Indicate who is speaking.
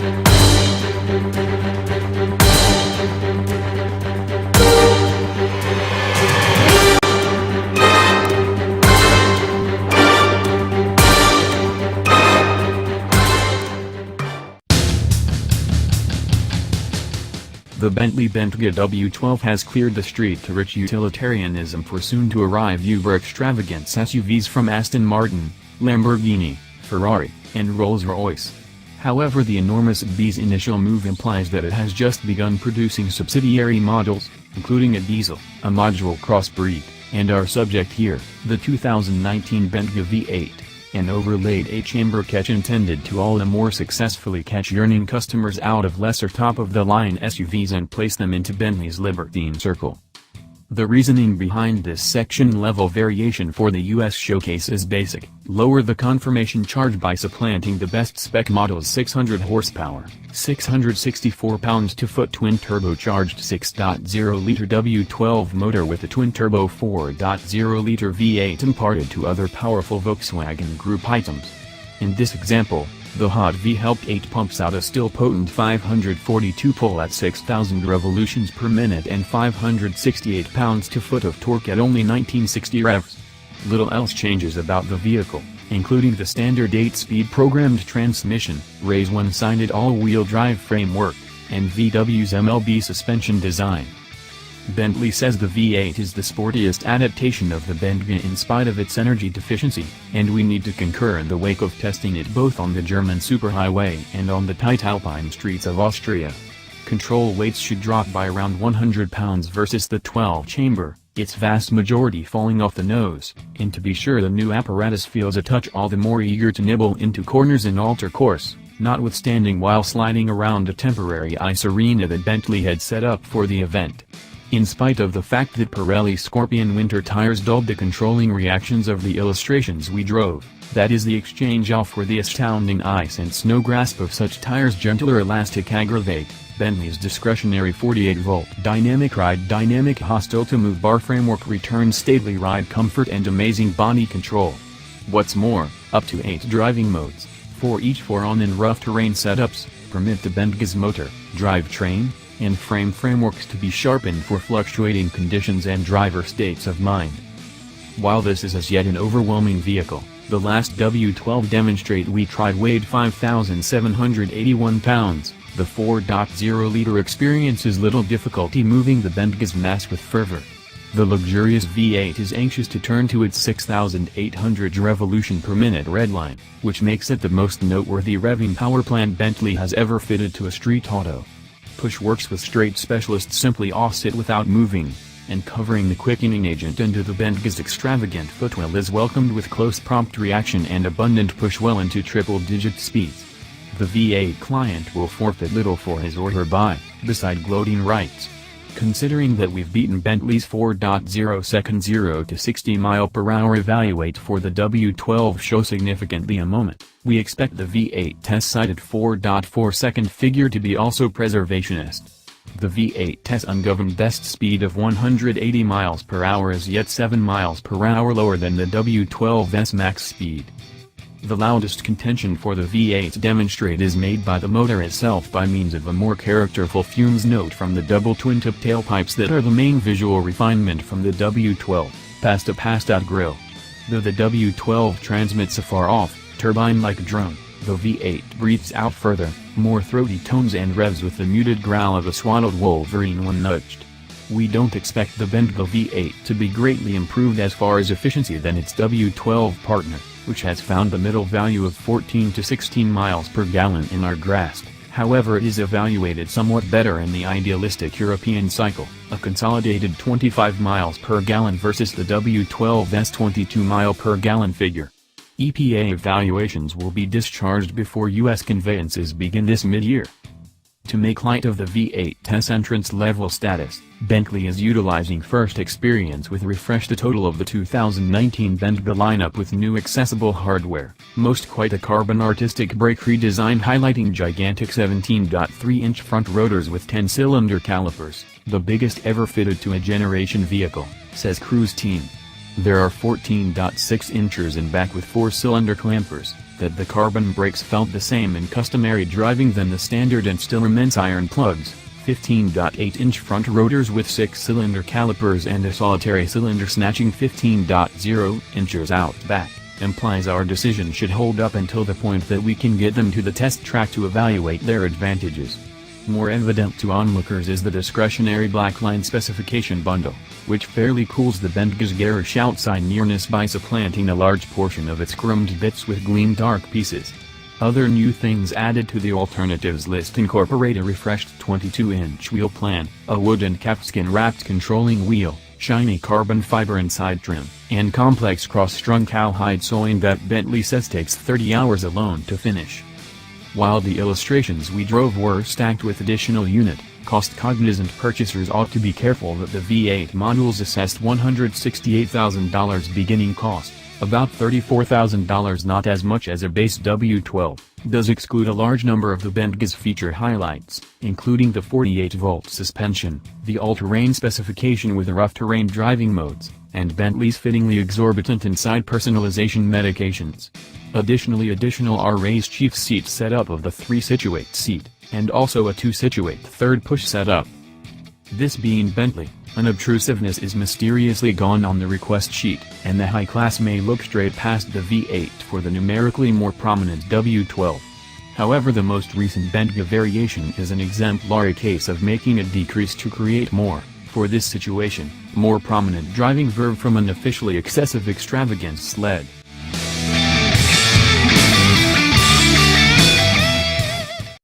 Speaker 1: The Bentley Bentayga W-12 has cleared the street to rich utilitarianism for soon-to-arrive uber-extravagance SUVs from Aston Martin, Lamborghini, Ferrari, and Rolls-Royce. However, the enormous B's initial move implies that it has just begun producing subsidiary models, including a diesel, a module crossbreed, and our subject here, the 2019 Bentayga V-8. An overlaid 8-chamber catch intended to all the more successfully catch yearning customers out of lesser top-of-the-line SUVs and place them into Bentley's libertine circle. The reasoning behind this section-level variation for the US showcase is basic: lower the confirmation charge by supplanting the best-spec model's 600 horsepower, 664 pounds-to-foot twin-turbocharged 6.0-liter W12 motor with a twin-turbo 4.0-liter V8 imparted to other powerful Volkswagen Group items. In this example, the Hot V helped 8 pumps out a still potent 542 pull at 6,000 revolutions per minute and 568 pounds-to-foot of torque at only 1960 revs. Little else changes about the vehicle, including the standard 8-speed programmed transmission, Ray's one-sided all-wheel drive framework, and VW's MLB suspension design. Bentley says the V8 is the sportiest adaptation of the Bentayga in spite of its energy deficiency, and we need to concur in the wake of testing it both on the German superhighway and on the tight alpine streets of Austria. Control weights should drop by around 100 pounds versus the 12-chamber, its vast majority falling off the nose, and to be sure the new apparatus feels a touch all the more eager to nibble into corners and alter course, notwithstanding while sliding around a temporary ice arena that Bentley had set up for the event. In spite of the fact that Pirelli Scorpion winter tires dulled the controlling reactions of the illustrations we drove, that is the exchange off for the astounding ice and snow grasp of such tires' gentler elastic aggravate, Bentley's discretionary 48-volt dynamic ride dynamic hostile-to-move bar framework returns stately ride comfort and amazing body control. What's more, up to 8 driving modes, 4 each for on and rough terrain setups, permit the Bentayga's motor, drivetrain, and frameworks to be sharpened for fluctuating conditions and driver states of mind. While this is as yet an overwhelming vehicle, the last W12 demonstrate we tried weighed 5,781 pounds, the 4.0-liter experiences little difficulty moving the Bentayga's mass with fervor. The luxurious V8 is anxious to turn to its 6,800 revolution per minute redline, which makes it the most noteworthy revving power plant Bentley has ever fitted to a street auto. Push works with straight specialists simply offset without moving, and covering the quickening agent into the Bentayga's extravagant footwell is welcomed with close prompt reaction and abundant push well into triple-digit speeds. The V8 client will forfeit little for his or her buy, beside gloating rights. Considering that we've beaten Bentley's 4.0-second 0 to 60 mph evaluate for the W12 show significantly a moment, we expect the V8 test-cited 4.4-second figure to be also preservationist. The V8 test ungoverned best speed of 180 mph is yet 7 mph lower than the W12's max speed. The loudest contention for the V8 demonstrate is made by the motor itself by means of a more characterful fumes note from the double twin-tip tailpipes that are the main visual refinement from the W12, past-out grille. Though the W12 transmits a far-off, turbine-like drone, the V8 breathes out further, more throaty tones and revs with the muted growl of a swaddled wolverine when nudged. We don't expect the Bentayga V8 to be greatly improved as far as efficiency than its W12 partner, which has found the middle value of 14 to 16 miles per gallon in our grasp. However, it is evaluated somewhat better in the idealistic European cycle, a consolidated 25 miles per gallon versus the W12's 22 mile per gallon figure. EPA evaluations will be discharged before U.S. conveyances begin this mid-year. To make light of the V8 test entrance level status, Bentley is utilizing first experience with refresh the total of the 2019 Bentayga lineup with new accessible hardware, most quite a carbon artistic brake redesign highlighting gigantic 17.3-inch front rotors with 10-cylinder calipers, the biggest ever fitted to a generation vehicle, says Cruise Team. There are 14.6 inches in back with 4-cylinder clampers, that the carbon brakes felt the same in customary driving than the standard and still immense iron plugs, 15.8-inch front rotors with 6-cylinder calipers and a solitary cylinder snatching 15.0 inches out back, implies our decision should hold up until the point that we can get them to the test track to evaluate their advantages. More evident to onlookers is the discretionary blackline specification bundle, which fairly cools the Bentayga's garish outside nearness by supplanting a large portion of its chromed bits with gleam dark pieces. Other new things added to the alternatives list incorporate a refreshed 22-inch wheel plan, a wood and calfskin wrapped controlling wheel, shiny carbon fiber inside trim, and complex cross-strung cowhide sewing that Bentley says takes 30 hours alone to finish. While the illustrations we drove were stacked with additional unit, cost-cognizant purchasers ought to be careful that the V8 module's assessed $168,000 beginning cost, about $34,000 not as much as a base W12, does exclude a large number of the Bentayga's feature highlights, including the 48-volt suspension, the all-terrain specification with rough terrain driving modes, and Bentley's fittingly exorbitant inside personalization medications. Additionally, are raised chief seat setup of the 3-situate seat, and also a 2-situate third push setup. This being Bentley, unobtrusiveness is mysteriously gone on the request sheet, and the high class may look straight past the V8 for the numerically more prominent W12. However, the most recent Bentayga variation is an exemplary case of making a decrease to create more, for this situation, more prominent driving verve from an officially excessive extravagance sled.